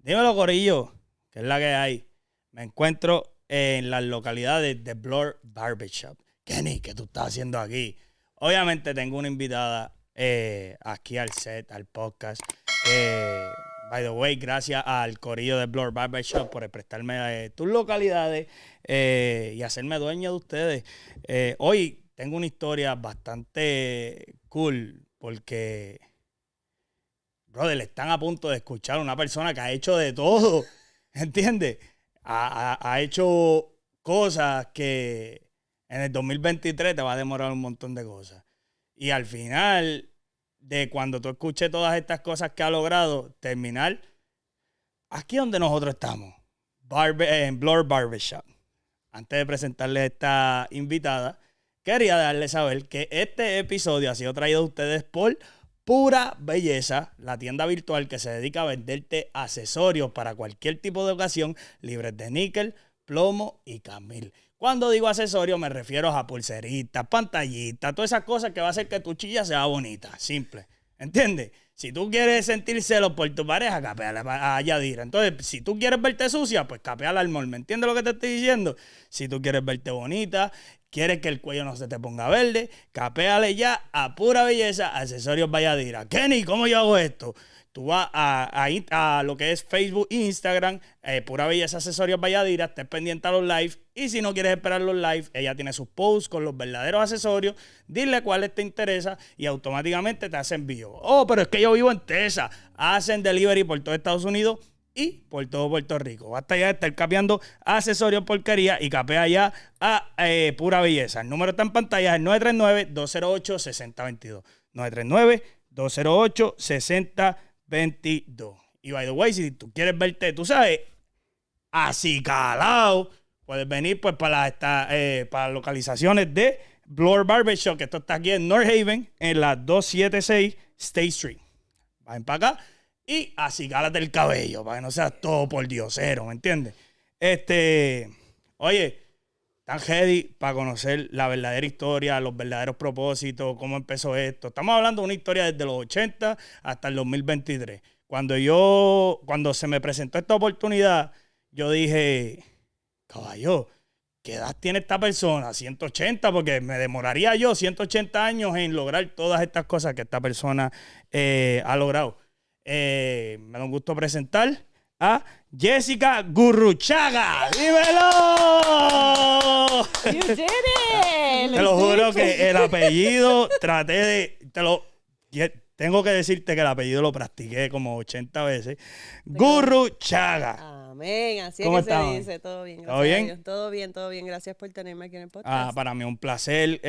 Dímelo, Corillo, que es la que hay. Me encuentro en las localidades de Blur Barbershop. Kenny, ¿qué tú estás haciendo aquí? Obviamente tengo una invitada aquí al set, al podcast. By the way, gracias al Corillo de Blur Barbershop por prestarme tus localidades y hacerme dueño de ustedes. Hoy tengo una historia bastante cool porque... brother, están a punto de escuchar a una persona que ha hecho de todo, ¿entiendes? Ha hecho cosas que en el 2023 te va a demorar un montón de cosas. Y al final de cuando tú escuches todas estas cosas que ha logrado, terminar aquí donde nosotros estamos, en Blur Barbershop. Antes de presentarles a esta invitada, quería darle saber que este episodio ha sido traído a ustedes por Pura Belleza, la tienda virtual que se dedica a venderte accesorios para cualquier tipo de ocasión, libres de níquel, plomo y camil. Cuando digo accesorios me refiero a pulseritas, pantallitas, todas esas cosas que va a hacer que tu chilla sea bonita, simple. ¿Entiendes? Si tú quieres sentir celos por tu pareja, capeala a Yadira. Entonces, si tú quieres verte sucia, pues capeala al mall. ¿Me entiendes lo que te estoy diciendo? Si tú quieres verte bonita, quieres que el cuello no se te ponga verde, capéale ya a Pura Belleza, Accesorios Valladira. Kenny, ¿cómo yo hago esto? Tú vas a lo que es Facebook e Instagram, Pura Belleza Accesorios Valladira, estés pendiente a los live. Y si no quieres esperar los live, ella tiene sus posts con los verdaderos accesorios. Dile cuáles te interesa y automáticamente te hace envío. Oh, pero es que yo vivo en Texas. Hacen delivery por todo Estados Unidos y por todo Puerto Rico. Basta ya de estar capeando accesorios porquería y capea ya a Pura Belleza. El número está en pantalla, es 939-208-6022. 939-208-6022. Y by the way, si tú quieres verte, tú sabes, así calado, puedes venir pues para para localizaciones de Blur Barbershop, que esto está aquí en North Haven, en la 276 State Street. Vayan para acá y acicálate el cabello, para que no seas todo por diosero, ¿me entiendes? Oye, tan ready para conocer la verdadera historia, los verdaderos propósitos, cómo empezó esto. Estamos hablando de una historia desde los 80 hasta el 2023. Cuando se me presentó esta oportunidad, yo dije, caballo, ¿qué edad tiene esta persona? 180, porque me demoraría yo 180 años en lograr todas estas cosas que esta persona ha logrado. Me da un gusto presentar a Jessica Gurruchaga. ¡Dímelo! You did it. Te lo juro que el apellido tengo que decirte que el apellido lo practiqué como 80 veces. Gurruchaga. Amén, así es ¿Cómo que estamos? se dice. Todo bien, gracias ¿Todo bien? a Dios. Todo bien. Gracias por tenerme aquí en el podcast. Para mí es un placer.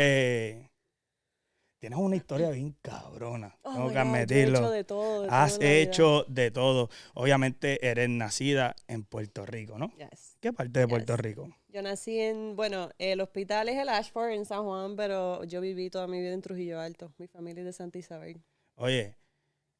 Tienes una historia bien cabrona. Tengo que Yo he admitirlo. hecho de todo. Has hecho de todo. Obviamente eres nacida en Puerto Rico, ¿no? Yes. ¿Qué parte de Puerto Rico? Yo nací el hospital es el Ashford en San Juan, pero yo viví toda mi vida en Trujillo Alto. Mi familia es de Santa Isabel. Oye,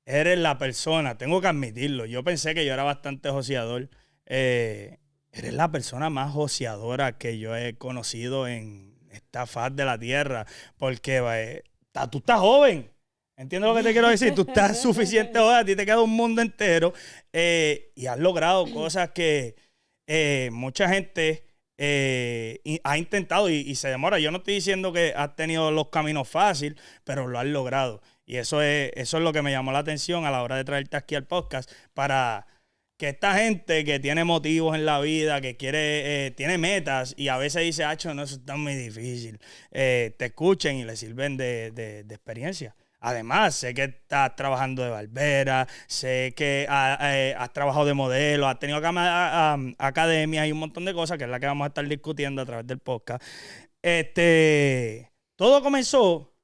eres la persona, tengo que admitirlo. Yo pensé que yo era bastante joseador. Eres la persona más joseadora que yo he conocido en esta faz de la tierra. Porque tú estás joven. ¿Entiendes lo que te quiero decir? Tú estás suficiente joven, a ti te queda un mundo entero. Y has logrado cosas que mucha gente ha intentado y se demora. Yo no estoy diciendo que has tenido los caminos fáciles, pero lo has logrado. Y eso es lo que me llamó la atención a la hora de traerte aquí al podcast, para que esta gente que tiene motivos en la vida, que tiene metas y a veces dice, no, eso está muy difícil, te escuchen y les sirven de experiencia. Además, sé que estás trabajando de barbera, sé que has trabajado de modelo, has tenido academias y un montón de cosas, que es la que vamos a estar discutiendo a través del podcast. Todo comenzó,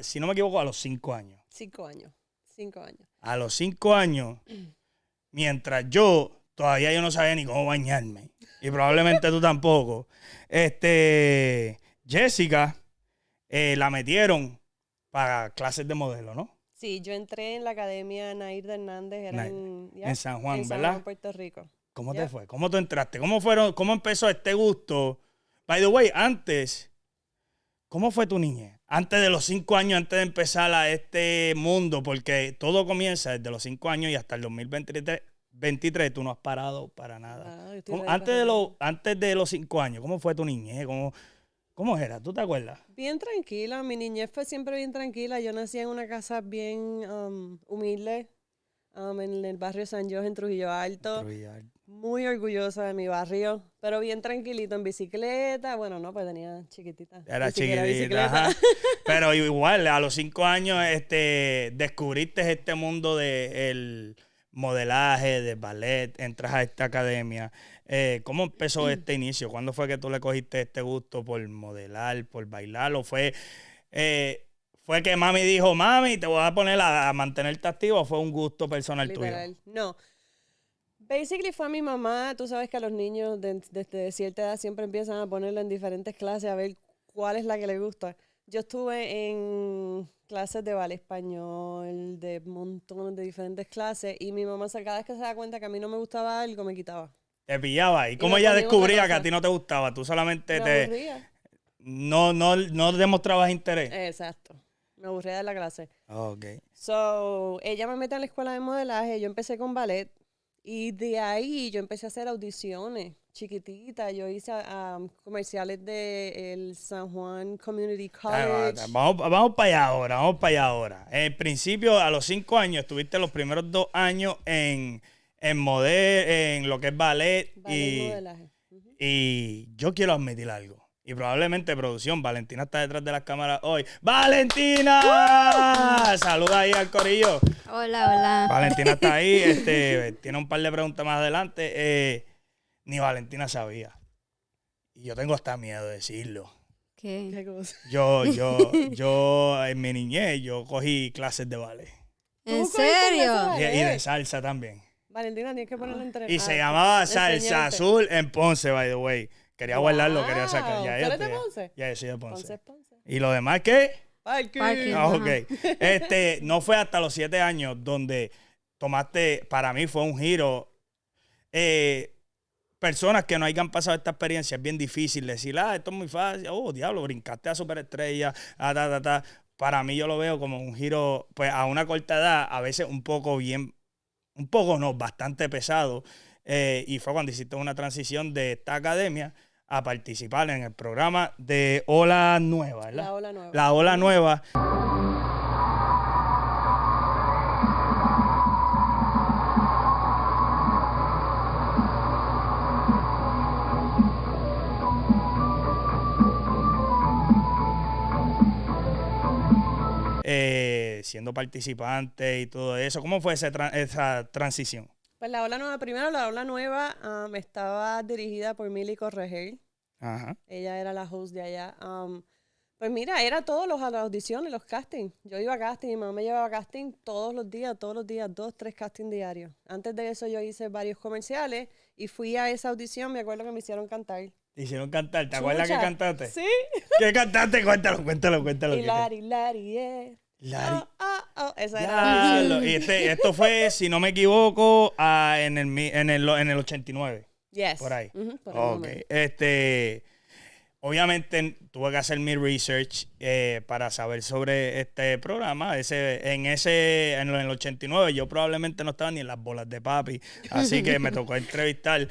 si no me equivoco, a los 5 años. 5 años. 5 años. A los 5 años, mientras yo no sabía ni cómo bañarme, y probablemente tú tampoco, Jessica la metieron para clases de modelo, ¿no? Sí, yo entré en la academia Nair de Hernández, en San Juan, en San ¿verdad? Juan, Puerto Rico. ¿Cómo te fue? ¿Cómo tú entraste? ¿Cómo empezó este gusto? By the way, antes, ¿cómo fue tu niñez? Antes de los 5 años, antes de empezar a este mundo, porque todo comienza desde los 5 años y hasta el 2023, 2023 tú no has parado para nada. Yo estoy ready Antes de los 5 años, ¿cómo fue tu niñez? ¿Cómo era? ¿Tú te acuerdas? Bien tranquila, mi niñez fue siempre bien tranquila. Yo nací en una casa bien humilde, en el barrio San Jorge, en Trujillo Alto. Muy orgullosa de mi barrio, pero bien tranquilito en bicicleta. Bueno, no, pues tenía chiquitita. Era Ni siquiera chiquitita, ajá. Pero igual, a los 5 años descubriste este mundo del modelaje, del ballet, entras a esta academia. ¿Cómo empezó este inicio? ¿Cuándo fue que tú le cogiste este gusto por modelar, por bailar? ¿O fue que mami dijo, mami, te voy a poner a mantenerte activo? ¿O fue un gusto personal Literal. tuyo? No. Basically fue mi mamá. Tú sabes que a los niños desde cierta edad siempre empiezan a ponerlo en diferentes clases a ver cuál es la que les gusta. Yo estuve en clases de ballet español, de montones de diferentes clases, y mi mamá cada vez que se da cuenta que a mí no me gustaba algo, me quitaba. Te pillaba. ¿Y cómo me ella ponía en otra descubría que cosa. a ti no te gustaba? Tú solamente Me aburría. no demostrabas interés. Exacto. Me aburría de la clase. Ok. So, ella me mete en la escuela de modelaje, yo empecé con ballet, y de ahí yo empecé a hacer audiciones chiquititas. Yo hice comerciales de el San Juan Community College. Vamos para allá ahora. En principio, a los 5 años, estuviste los primeros 2 años en lo que es ballet. Ballet y modelaje. Y yo quiero admitir algo. Y probablemente producción, Valentina está detrás de las cámaras hoy. ¡Valentina! Saluda ahí al corillo. Hola. Valentina está ahí, tiene un par de preguntas más adelante. Ni Valentina sabía. Y yo tengo hasta miedo de decirlo. ¿Qué cosa? Yo en mi niñez, yo cogí clases de ballet. ¿En serio? Y de salsa también. Valentina, tienes que ponerlo entre... Y se llamaba Salsa Azul en Ponce, by the way. Quería guardarlo, quería sacar. Ya, ¿Tú eres de Ponce? Ya, yo soy de Ponce. Ponce. ¿Y lo demás qué? Parking. Ok. No fue hasta los 7 años donde tomaste, para mí fue un giro. Personas que no hayan pasado esta experiencia, es bien difícil decir, esto es muy fácil. Oh, diablo, brincaste a superestrella, Para mí yo lo veo como un giro, pues a una corta edad, a veces bastante pesado. Y fue cuando hiciste una transición de esta academia a participar en el programa de Ola Nueva, ¿verdad? La Ola Nueva. La Ola Nueva. Siendo participante y todo eso. ¿Cómo fue esa transición? Pues la Ola Nueva, primero la Ola Nueva estaba dirigida por Milly Corregel. Ajá. Ella era la host de allá. Pues mira, era todas las audiciones, los castings. Yo iba a casting, mi mamá me llevaba a casting todos los días, 2, 3 castings diarios. Antes de eso yo hice varios comerciales y fui a esa audición, me acuerdo que me hicieron cantar. Te hicieron cantar, ¿te acuerdas que cantaste? Sí. ¿Qué cantaste? Cuéntalo. Y Lari, yeah. Lari. Esa era la Y esto fue, si no me equivoco, en el 89. Yes. Por ahí. Por el Ok. Obviamente tuve que hacer mi research para saber sobre este programa. En el 89 yo probablemente no estaba ni en las bolas de papi, así que me tocó entrevistar.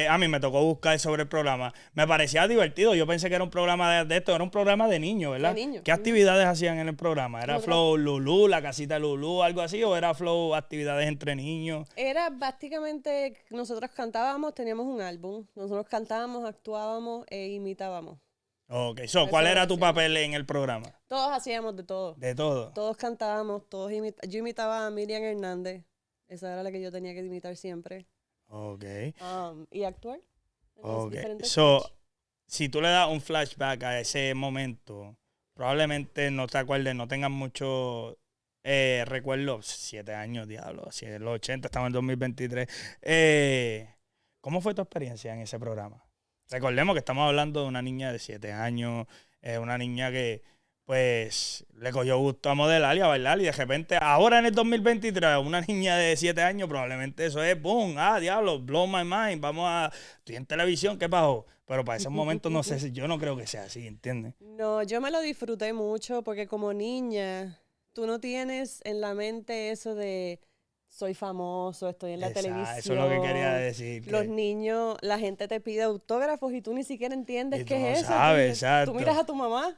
A mí me tocó buscar sobre el programa. Me parecía divertido. Yo pensé que era un programa de esto, era un programa de niños, ¿verdad? De niños. ¿Qué actividades hacían en el programa? ¿Era Flow Lulú, la casita de Lulú, algo así? ¿O era Flow actividades entre niños? Era básicamente, nosotros cantábamos, teníamos un álbum. Nosotros cantábamos, actuábamos e imitábamos. Ok, ¿cuál era tu papel en el programa? Todos hacíamos de todo. ¿De todo? Todos cantábamos, yo imitaba a Miriam Hernández. Esa era la que yo tenía que imitar siempre. Ok. Y actuar. Ok. Si tú le das un flashback a ese momento, probablemente no te acuerdes, no tengas mucho recuerdo. 7 años, diablo. Si es los 80, estamos en 2023. ¿Cómo fue tu experiencia en ese programa? Recordemos que estamos hablando de una niña de 7 años, una niña que pues le cogió gusto a modelar y a bailar y de repente ahora en el 2023 una niña de 7 años probablemente eso es boom, diablo, blow my mind, estoy en televisión, ¿qué pasó? Pero para esos momentos no sé, yo no creo que sea así, ¿entiendes? No, yo me lo disfruté mucho porque como niña tú no tienes en la mente eso de soy famoso, estoy en la televisión. Eso es lo que quería decir. Los niños, la gente te pide autógrafos y tú ni siquiera entiendes Y tú qué no es eso. sabes, exacto. Tú miras a tu mamá.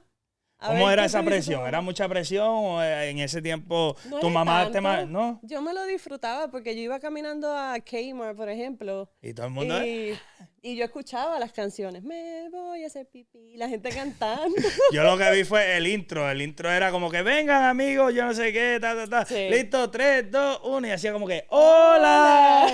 ¿Cómo era esa presión? ¿Era mucha presión o en ese tiempo no tu era mamá tanto. ¿No? Yo me lo disfrutaba porque yo iba caminando a Kmart, por ejemplo, Y todo el mundo... y yo escuchaba las canciones. Me voy a hacer pipí. Y la gente cantando. Yo lo que vi fue el intro. El intro era como que vengan amigos, yo no sé qué, Sí. Listo, 3, 2, 1. Y hacía como que ¡Hola!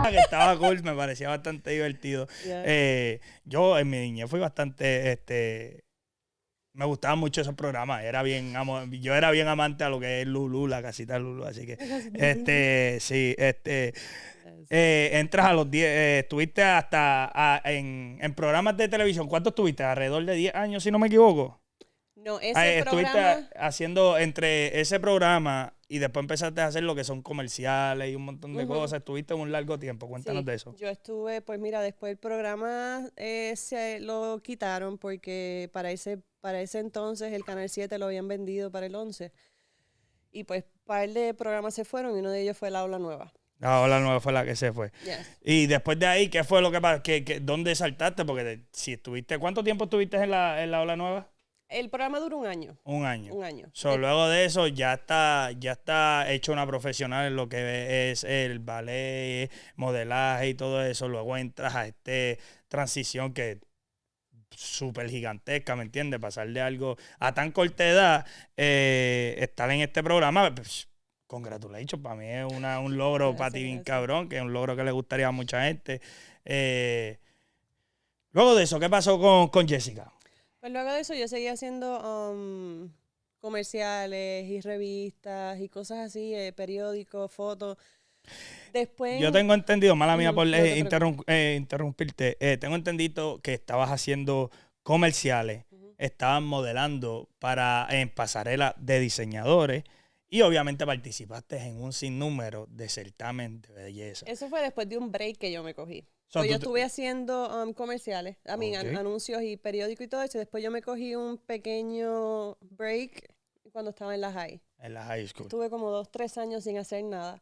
Que estaba cool, me parecía bastante divertido. Yeah. Yo en mi niñez fui bastante... Me gustaban mucho esos programas. Yo era bien amante a lo que es Lulú, la casita de Lulú. Así que, sí, entras a los 10, estuviste en programas de televisión. ¿Cuánto estuviste? Alrededor de 10 años, si no me equivoco. No, ese estuviste programa... haciendo entre ese programa y después empezaste a hacer lo que son comerciales y un montón de cosas. Estuviste un largo tiempo. Cuéntanos de eso. Yo estuve, pues mira, después el programa se lo quitaron porque para ese entonces el Canal 7 lo habían vendido para el 11. Y pues un par de programas se fueron y uno de ellos fue La Ola Nueva. La Ola Nueva fue la que se fue. Yes. Y después de ahí, ¿qué fue lo que pasó? ¿Dónde saltaste? Porque si estuviste, ¿cuánto tiempo estuviste en la Ola Nueva? El programa duró 1 año. Un año. So, luego de eso ya está hecho una profesional en lo que es el ballet, modelaje y todo eso. Luego entras a transición que es súper gigantesca, ¿me entiendes? Pasar de algo a tan corta edad, estar en este programa, pues, congratulations, para mí es un logro para ti bien cabrón, que es un logro que le gustaría a mucha gente. Luego de eso, ¿qué pasó con Jessica? Pues luego de eso yo seguía haciendo comerciales y revistas y cosas así, periódicos, fotos. Después... Yo tengo entendido, mala mía por interrumpirte, tengo entendido que estabas haciendo comerciales, estabas modelando en pasarela de diseñadores y obviamente participaste en un sinnúmero de certámenes de belleza. Eso fue después de un break que yo me cogí. Pues yo estuve haciendo comerciales, anuncios y periódicos y todo eso. Después yo me cogí un pequeño break cuando estaba en la high. En la high school. Estuve como 2-3 años sin hacer nada.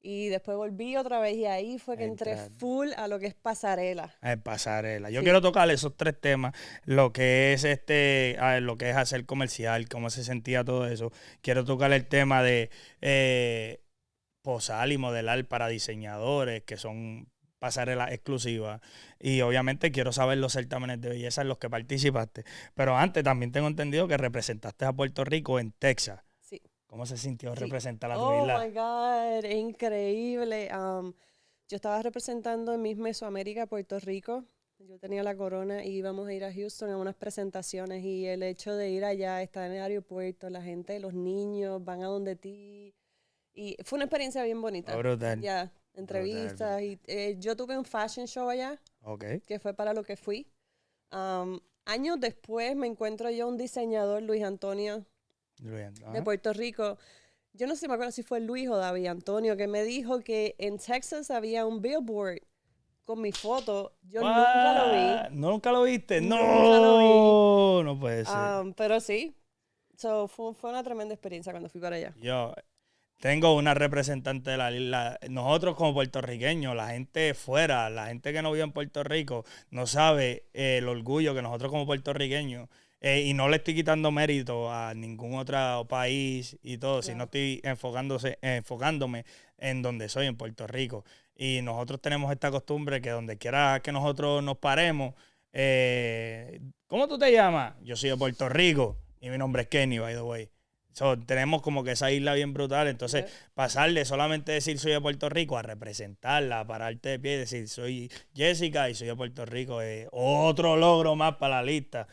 Y después volví otra vez y ahí fue que entré full a lo que es pasarela. Pasarela. Yo quiero tocar esos 3 temas, lo que es lo que es hacer comercial, cómo se sentía todo eso. Quiero tocar el tema de posar y modelar para diseñadores, que son pasarelas exclusivas. Y obviamente quiero saber los certámenes de belleza en los que participaste. Pero antes también tengo entendido que representaste a Puerto Rico en Texas. Sí. ¿Cómo se sintió representar a tu isla? Oh, my God, es increíble. Yo estaba representando en Miss Mesoamérica, Puerto Rico. Yo tenía la corona y íbamos a ir a Houston a unas presentaciones. Y el hecho de ir allá, estar en el aeropuerto, la gente, los niños van a donde ti. Y fue una experiencia bien bonita. Oh, brutal. Ya, entrevistas. Brutal. Y yo tuve un fashion show allá, que fue para lo que fui. Años después me encuentro yo un diseñador, Luis Antonio, de Puerto Rico. Yo no sé si me acuerdo si fue Luis o David Antonio, que me dijo que en Texas había un billboard con mi foto. Yo nunca lo vi. ¿Nunca lo viste? Nunca lo vi. No puede ser. Pero sí. Fue una tremenda experiencia cuando fui para allá. Yo tengo una representante de la isla. Nosotros como puertorriqueños, la gente fuera, la gente que no vive en Puerto Rico, no sabe el orgullo que nosotros como puertorriqueños, y no le estoy quitando mérito a ningún otro país y todo, sino estoy enfocándome en donde soy, en Puerto Rico. Y nosotros tenemos esta costumbre que donde quiera que nosotros nos paremos, ¿cómo tú te llamas? Yo soy de Puerto Rico y mi nombre es Kenny, by the way. Tenemos como que esa isla bien brutal, entonces pasar de solamente decir soy de Puerto Rico a representarla, a pararte de pie y decir soy Jessica y soy de Puerto Rico, es otro logro más para la lista.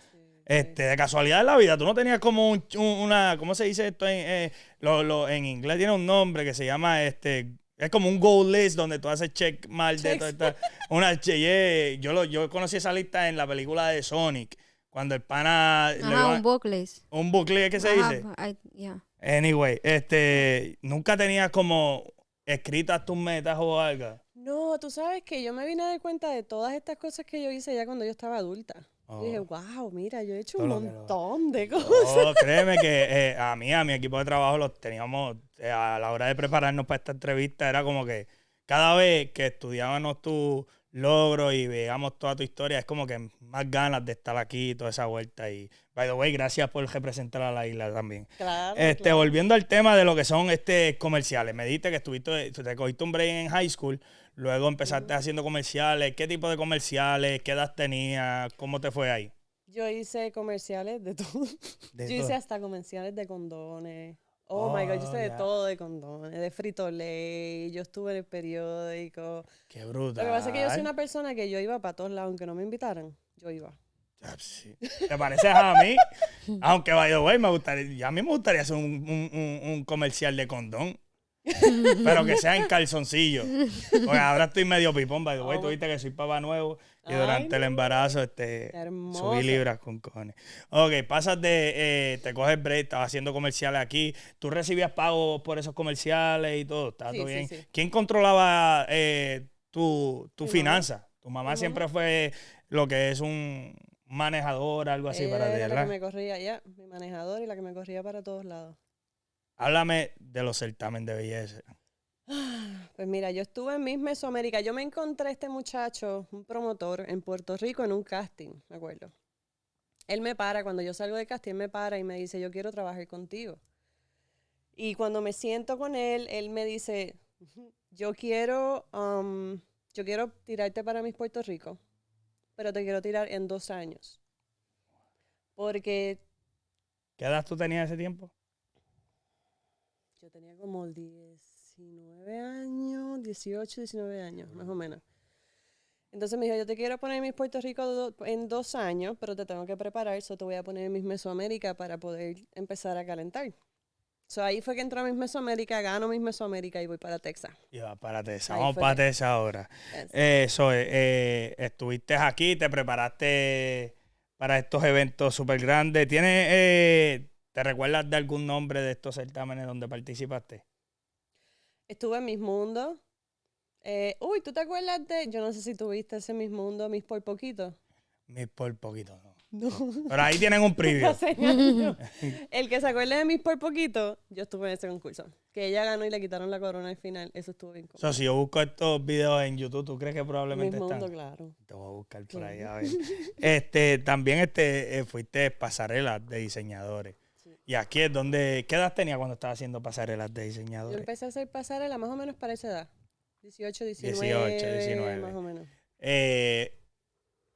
De casualidad de la vida, tú no tenías como una, ¿cómo se dice esto? En inglés tiene un nombre que se llama, es como un goal list donde tú haces check mal de toda esta. Yo conocí esa lista en la película de Sonic, cuando el pana... un bucklist. Un bucklist, ¿qué se dice? Yeah. Anyway, ¿nunca tenías como escritas tus metas o algo? No, tú sabes que yo me vine a dar cuenta de todas estas cosas que yo hice ya cuando yo estaba adulta. Oh. Yo dije, wow, mira, yo he hecho Todo un lo que montón de cosas. Oh, créeme que a mi equipo de trabajo los teníamos a la hora de prepararnos para esta entrevista. Era como que cada vez que estudiábamos tu logro y veíamos toda tu historia, es como que más ganas de estar aquí, toda esa vuelta. Y, by the way, gracias por representar a la isla también. Claro, claro. Volviendo al tema de lo que son comerciales. Me dijiste que te cogiste un break en high school, luego empezaste haciendo comerciales. ¿Qué tipo de comerciales? ¿Qué edad tenías? ¿Cómo te fue ahí? Yo hice comerciales de todo. De Yo todo. hice hasta comerciales de condones. Oh my God, yo hice de ya. todo de condones, de Frito-Lay, yo estuve en el periódico. Qué brutal. Lo que pasa es que yo soy una persona que yo iba para todos lados, aunque no me invitaran, yo iba. Sí. ¿Te pareces a mí? Aunque, by the way, a mí me gustaría hacer un comercial de condón. Pero que sea en calzoncillo. Porque ahora estoy medio pipón, by the way. Tú viste que soy papá nuevo y durante el embarazo Hermoso. subí libras con cojones. Ok, pasas te coges break, estás haciendo comerciales aquí. ¿Tú recibías pagos por esos comerciales y todo? ¿Está todo bien? Sí. ¿Quién controlaba tu Mi finanza? Tu mamá Mi siempre mamá. fue lo que es un manejador, algo así para ti, Era la ¿verdad? que me corría, ya, mi manejador y la que me corría para todos lados. Háblame de los certámenes de belleza. Pues mira, yo estuve en Miss Mesoamérica. Yo me encontré a este muchacho, un promotor, en Puerto Rico en un casting, me acuerdo. Él me para, cuando yo salgo del casting, él me para y me dice, yo quiero trabajar contigo. Y cuando me siento con él me dice, yo quiero tirarte para Miss Puerto Rico, pero te quiero tirar en 2 años. Porque ¿Qué edad tú tenías ese tiempo? yo tenía como 19 años, 18, 19 años, más o menos. Entonces me dijo, yo te quiero poner en Miss Puerto Rico en 2 años, pero te tengo que preparar, eso te voy a poner en Miss Mesoamérica para poder empezar a calentar. So, ahí fue que entró a Miss Mesoamérica, gano Miss Mesoamérica y voy para Texas. Y va para Texas. Ahí Vamos fue para que- Texas ahora. Yes. Estuviste aquí, te preparaste para estos eventos súper grandes. ¿Te recuerdas de algún nombre de estos certámenes donde participaste? Estuve en Miss Mundo. ¿Tú te acuerdas yo no sé si tuviste ese Miss Mundo, Miss por poquito? Mis por poquito, no. No. Pero ahí tienen un preview. Hace años. El que se acuerde de Miss por poquito, yo estuve en ese concurso. Que ella ganó y le quitaron la corona al final. Eso estuvo bien cómodo. Si yo busco estos videos en YouTube, ¿tú crees que probablemente Miss Mundo, están? claro. Te voy a buscar por Claro. ahí a ver. También fuiste pasarela de diseñadores. Sí. Y aquí es donde... ¿Qué edad tenía cuando estaba haciendo pasarelas de Yo diseñadores? empecé a hacer pasarela más o menos para esa edad. 18, 19, 18, 19. más o menos.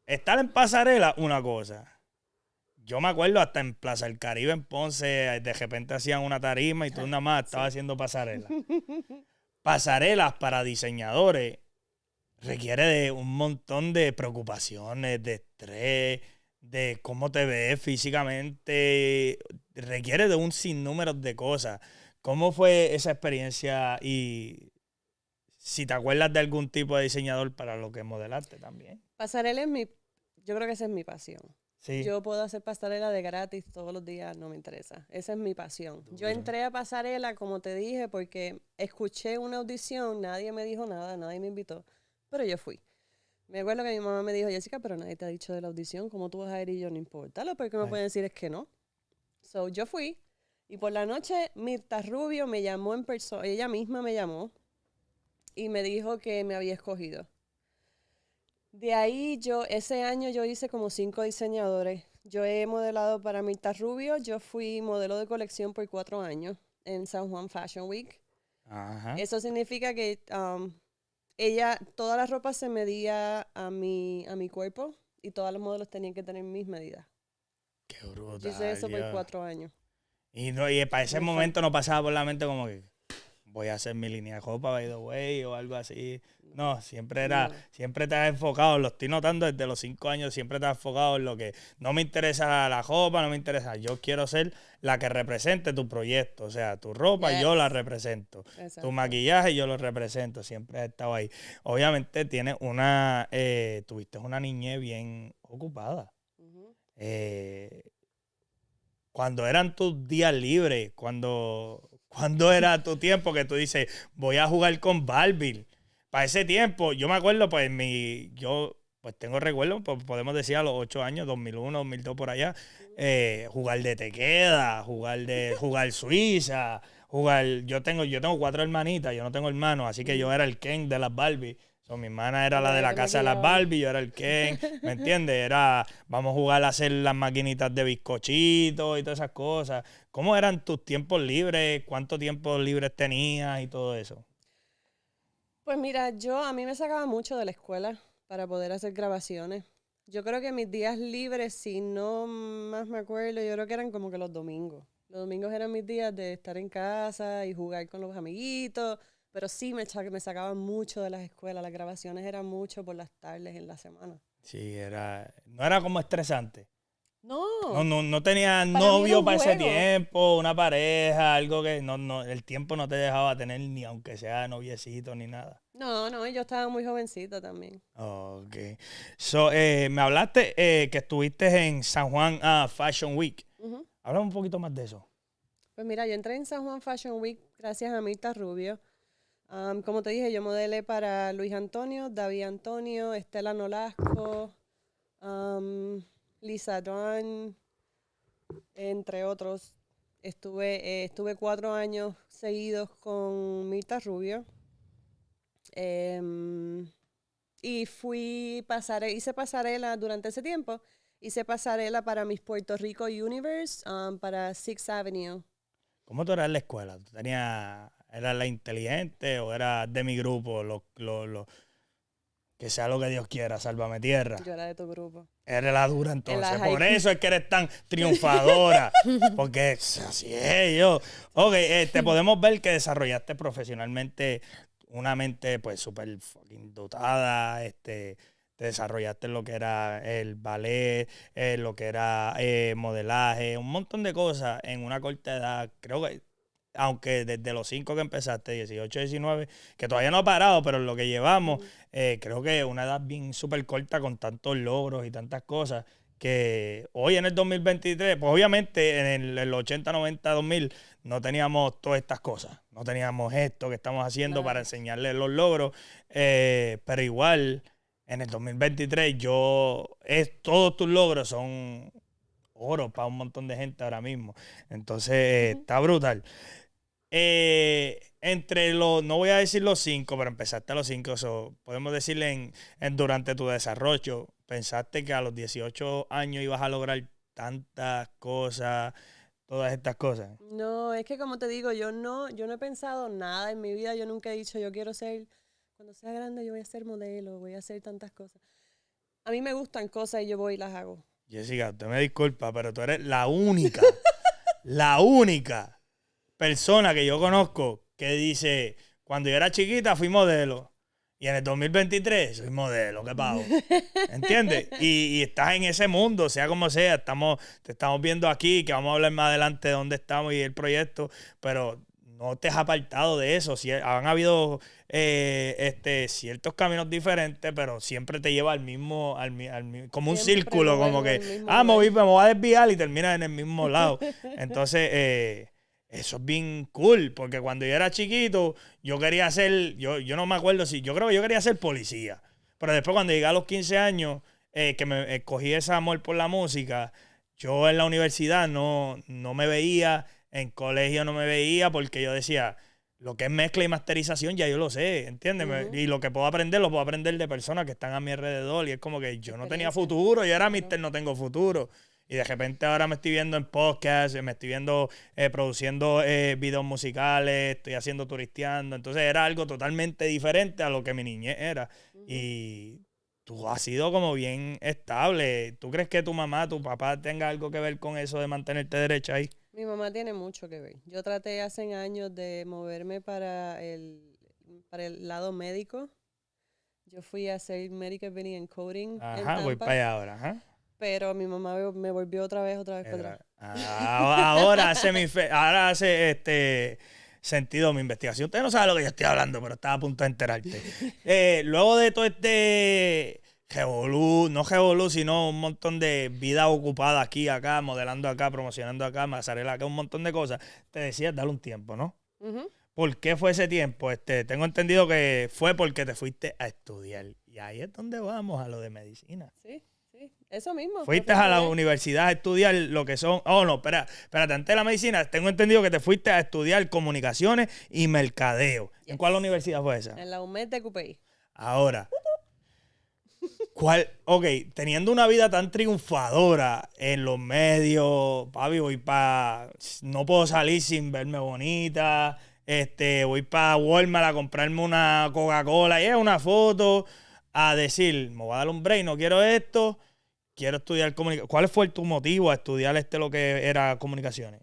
Estar en pasarela, una cosa. Yo me acuerdo hasta en Plaza del Caribe, en Ponce, de repente hacían una tarima y tú nada más estabas haciendo pasarela. Pasarelas para diseñadores requiere de un montón de preocupaciones, de estrés, de cómo te ves físicamente. Requiere de un sinnúmero de cosas. ¿Cómo fue esa experiencia y si te acuerdas de algún tipo de diseñador para lo que modelaste también? Pasarela yo creo que esa es mi pasión. Sí. Yo puedo hacer pasarela de gratis todos los días, no me interesa. Esa es mi pasión. Yo entré a pasarela, como te dije, porque escuché una audición, nadie me dijo nada, nadie me invitó, pero yo fui. Me acuerdo que mi mamá me dijo, Jessica, pero nadie te ha dicho de la audición, ¿cómo tú vas a ir? Y yo, no importa, lo peor que me pueden decir es que no. So, yo fui, y por la noche Mirta Rubio me llamó en persona, ella misma me llamó, y me dijo que me había escogido. De ahí ese año yo hice como 5 diseñadores. Yo he modelado para Mirta Rubio, yo fui modelo de colección por 4 años en San Juan Fashion Week. Ajá. Eso significa que toda la ropa se medía a mi cuerpo y todos los modelos tenían que tener mis medidas. Qué brutal. Yo hice eso por Dios. 4 años. Y para ese momento no pasaba por la mente como que voy a hacer mi línea de ropa, by the way, o algo así. No, siempre te has enfocado, lo estoy notando desde los 5 años, siempre te has enfocado en lo que no me interesa la ropa, no me interesa, yo quiero ser la que represente tu proyecto, o sea, tu ropa yo la represento, Exacto. tu maquillaje yo lo represento, siempre has estado ahí. Obviamente tuviste una niñez bien ocupada. Ujú. Cuando eran tus días libres, cuando era tu tiempo que tú dices, voy a jugar con Barbie. Para ese tiempo, yo me acuerdo, pues, yo pues tengo recuerdos, pues podemos decir a los 8 años, 2001, 2002 por allá, jugar de tequeda, jugar Suiza, yo tengo 4 hermanitas, yo no tengo hermanos, así que yo era el Ken de las Barbie. So, mi hermana era la de la casa de las Barbie, yo era el Ken, ¿me entiendes? Era, vamos a jugar a hacer las maquinitas de bizcochitos y todas esas cosas. ¿Cómo eran tus tiempos libres? ¿Cuántos tiempos libres tenías y todo eso? Pues mira, a mí me sacaba mucho de la escuela para poder hacer grabaciones. Yo creo que mis días libres, si no más me acuerdo, yo creo que eran como que los domingos. Los domingos eran mis días de estar en casa y jugar con los amiguitos. Pero sí me sacaban mucho de las escuelas. Las grabaciones eran mucho por las tardes en la semana. Sí, no era como estresante. No. No tenía novio para ese tiempo, una pareja, algo que el tiempo no te dejaba tener ni aunque sea noviecito ni nada. No, yo estaba muy jovencita también. Ok. So, me hablaste que estuviste en San Juan Fashion Week. Uh-huh. Háblame un poquito más de eso. Pues mira, yo entré en San Juan Fashion Week gracias a Mirta Rubio. Como te dije, yo modelé para Luis Antonio, David Antonio, Estela Nolasco, Lisa Dawn, entre otros. Estuve 4 años seguidos con Mirta Rubio. Y hice pasarela durante ese tiempo. Hice pasarela para Miss Puerto Rico Universe, para Sixth Avenue. ¿Cómo tú eras en la escuela? ¿Eras la inteligente o eras de mi grupo? Que sea lo que Dios quiera, sálvame tierra. Yo era de tu grupo. Eres la dura entonces. Por eso es que eres tan triunfadora. Porque así es yo. Ok, te podemos ver que desarrollaste profesionalmente una mente pues súper fucking dotada. Te desarrollaste lo que era el ballet, lo que era modelaje, un montón de cosas en una corta edad. Creo que aunque desde los 5 que empezaste, 18, 19, que todavía no ha parado, pero en lo que llevamos, creo que una edad bien súper corta con tantos logros y tantas cosas, que hoy en el 2023, pues obviamente en el 80, 90, 2000, no teníamos todas estas cosas, no teníamos esto que estamos haciendo para enseñarles los logros, pero igual, en el 2023, todos tus logros son oro para un montón de gente ahora mismo. Entonces, está brutal. No voy a decir los 5, pero empezaste a los 5, podemos decirle durante tu desarrollo, pensaste que a los 18 años ibas a lograr tantas cosas, todas estas cosas. No, es que como te digo, yo no he pensado nada en mi vida, yo nunca he dicho cuando sea grande yo voy a ser modelo, voy a hacer tantas cosas. A mí me gustan cosas y yo voy y las hago. Jessica, usted me disculpa, pero tú eres la única persona que yo conozco que dice, cuando yo era chiquita fui modelo y en el 2023 soy modelo, ¿qué pago? ¿Entiendes? Y estás en ese mundo, sea como sea, te estamos viendo aquí, que vamos a hablar más adelante de dónde estamos y el proyecto, pero no te has apartado de eso. Han habido ciertos caminos diferentes, pero siempre te lleva al mismo como un círculo, como que, me voy a desviar y terminas en el mismo lado. Entonces, eso es bien cool, porque cuando yo era chiquito, yo quería ser, yo no me acuerdo yo creo que yo quería ser policía. Pero después cuando llegué a los 15 años, que me cogí ese amor por la música, yo en la universidad no me veía, en colegio no me veía, porque yo decía, lo que es mezcla y masterización ya yo lo sé, ¿entiendes? Uh-huh. Y lo que puedo aprender, lo puedo aprender de personas que están a mi alrededor, y es como que yo no tenía futuro, yo era Mr. No tengo futuro. Y de repente ahora me estoy viendo en podcasts, me estoy viendo produciendo videos musicales, estoy haciendo turisteando. Entonces era algo totalmente diferente a lo que mi niñez era. Uh-huh. Y tú has sido como bien estable. ¿Tú crees que tu mamá, tu papá tenga algo que ver con eso de mantenerte derecha ahí? Mi mamá tiene mucho que ver. Yo traté hace años de moverme para el lado médico. Yo fui a hacer Medical Billing and Coding. Ajá, voy para allá ahora, ajá. Pero mi mamá me volvió otra vez para atrás. Ahora hace sentido mi investigación. Usted no sabe lo que yo estoy hablando, pero estaba a punto de enterarte. Luego de todo no revolú, sino un montón de vida ocupada aquí, acá, modelando acá, promocionando acá, pasarela acá, un montón de cosas. Te decía, dale un tiempo, ¿no? Uh-huh. ¿por qué fue ese tiempo? Tengo entendido que fue porque te fuiste a estudiar. Y ahí es donde vamos, a lo de medicina. Sí, eso mismo. Fuiste a la universidad a estudiar lo que son... Oh, no, espérate, antes de la medicina, tengo entendido que te fuiste a estudiar comunicaciones y mercadeo. Yes. ¿En cuál universidad fue esa? En la UMED de CUPEI. Ahora, teniendo una vida tan triunfadora en los medios, papi, no puedo salir sin verme bonita, voy para Walmart a comprarme una Coca-Cola y es una foto, a decir, me voy a dar un break, no quiero esto, quiero estudiar comunicaciones. ¿Cuál fue tu motivo a estudiar lo que era comunicaciones?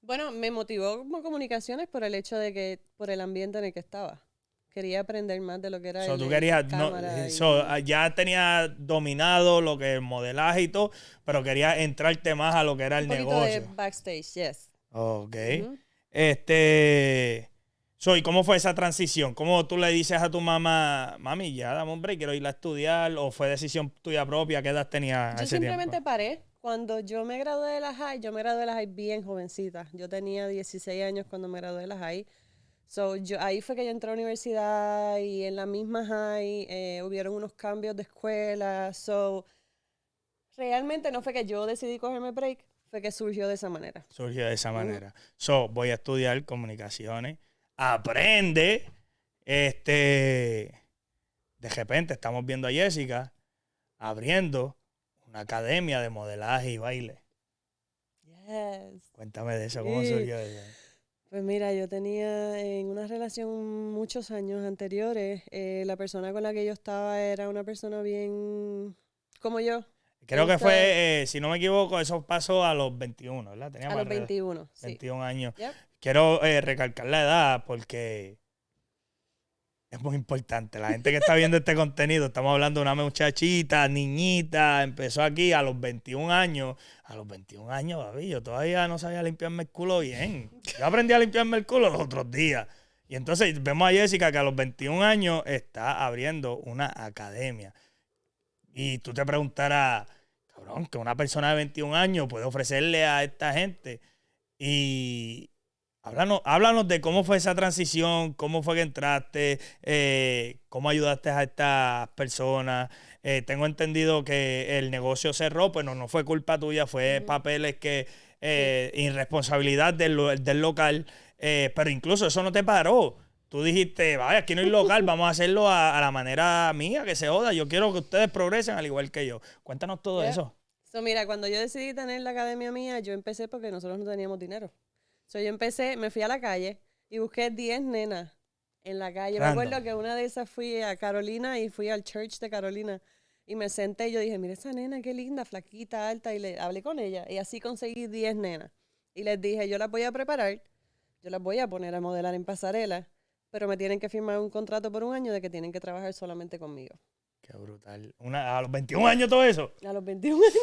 Bueno, me motivó como comunicaciones por el hecho de que, por el ambiente en el que estaba. Quería aprender más de lo que era Tú querías, ya tenías dominado lo que es el modelaje y todo, pero querías entrarte más a lo que era el negocio. Un poquito de backstage, yes. Ok. Uh-huh. ¿Y cómo fue esa transición? ¿Cómo tú le dices a tu mamá, mami, ya dame un break, quiero ir a estudiar? ¿O fue decisión tuya propia? ¿Qué edad tenías Yo ese simplemente tiempo? paré. Cuando yo me gradué de la high, bien jovencita. Yo tenía 16 años cuando me gradué de la high. Ahí fue que yo entré a la universidad y en la misma high hubieron unos cambios de escuela. Realmente no fue que yo decidí cogerme break, fue que surgió de esa manera. Surgió de esa manera. Voy a estudiar comunicaciones. Aprende. De repente estamos viendo a Jessica abriendo una academia de modelaje y baile. Yes. Cuéntame de eso, ¿cómo surgió eso? Pues mira, yo tenía en una relación muchos años anteriores, la persona con la que yo estaba era una persona bien como yo. Creo que fue, si no me equivoco, eso pasó a los 21, ¿verdad? A los 21, 21 años. Yep. Quiero recalcar la edad porque es muy importante. La gente que está viendo este contenido, estamos hablando de una muchachita, niñita, empezó aquí a los 21 años. A los 21 años, baby, yo todavía no sabía limpiarme el culo bien. Yo aprendí a limpiarme el culo los otros días. Y entonces vemos a Jessica que a los 21 años está abriendo una academia. Y tú te preguntarás, cabrón, que una persona de 21 años puede ofrecerle a esta gente. Y háblanos de cómo fue esa transición, cómo fue que entraste, cómo ayudaste a estas personas. Tengo entendido que el negocio cerró, pues no fue culpa tuya, fue papeles que irresponsabilidad del local, pero incluso eso no te paró. Tú dijiste, vaya, aquí no hay local, vamos a hacerlo a la manera mía, que se joda. Yo quiero que ustedes progresen al igual que yo. Cuéntanos todo eso. Mira, cuando yo decidí tener la academia mía, yo empecé porque nosotros no teníamos dinero. Yo empecé, me fui a la calle y busqué 10 nenas en la calle. Random. Me acuerdo que una de esas fui a Carolina y fui al church de Carolina. Y me senté y yo dije, mira esa nena, qué linda, flaquita, alta. Y le hablé con ella. Y así conseguí 10 nenas. Y les dije, yo las voy a preparar, yo las voy a poner a modelar en pasarela, pero me tienen que firmar un contrato por un año de que tienen que trabajar solamente conmigo. Qué brutal. A los 21 años todo eso. A los 21 años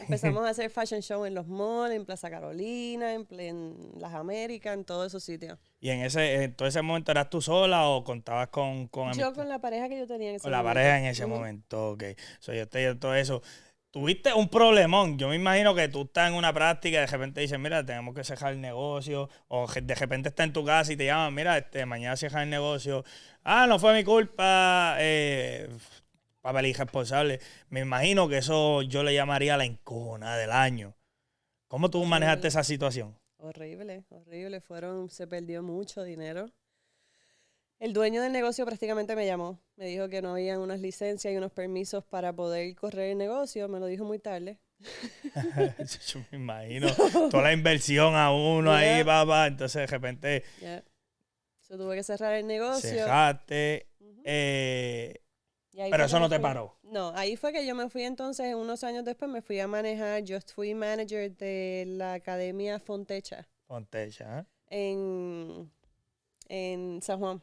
empezamos a hacer fashion show en los malls, en Plaza Carolina, en Las Américas, en todos esos sitios. ¿Y en todo ese momento eras tú sola o contabas con Yo con la pareja que yo tenía en ese momento? Con la momento. pareja en ese momento, ok. Yo estoy en todo eso. Tuviste un problemón. Yo me imagino que tú estás en una práctica y de repente dices, mira, tenemos que cerrar el negocio. O de repente estás en tu casa y te llaman, mira, mañana cierran el negocio. No fue mi culpa. Papel irresponsable. Me imagino que eso yo le llamaría la encojona del año. ¿Cómo tú manejaste esa situación? Horrible. Se perdió mucho dinero. El dueño del negocio prácticamente me llamó. Me dijo que no habían unas licencias y unos permisos para poder correr el negocio. Me lo dijo muy tarde. Yo me imagino. Toda la inversión a uno ahí, papá. Entonces, de repente... So, tuve que cerrar el negocio. Cerraste. Pero eso no te paró. No, ahí fue que yo me fui entonces, unos años después me fui a manejar. Yo fui manager de la Academia Fontecha. Fontecha, En San Juan.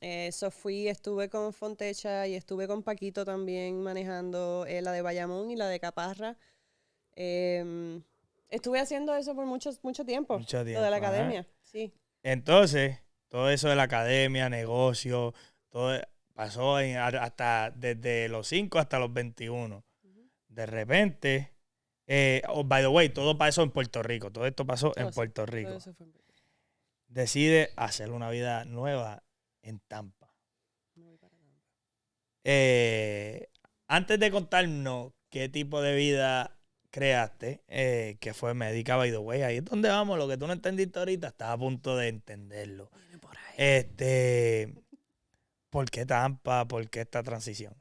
Estuve con Fontecha y estuve con Paquito también manejando la de Bayamón y la de Caparra. Estuve haciendo eso por mucho tiempo. Lo de la academia, sí. Entonces, todo eso de la academia, negocio, todo pasó hasta desde los 5 hasta los 21. De repente, by the way, todo pasó en Puerto Rico. Todo esto pasó en Puerto Rico. decides hacer una vida nueva en Tampa. Me voy para Tampa. Antes de contarnos qué tipo de vida creaste, que fue médica, by the way, ahí es donde vamos, lo que tú no entendiste ahorita, estás a punto de entenderlo. Viene por ahí. ¿Por qué Tampa? ¿Por qué esta transición?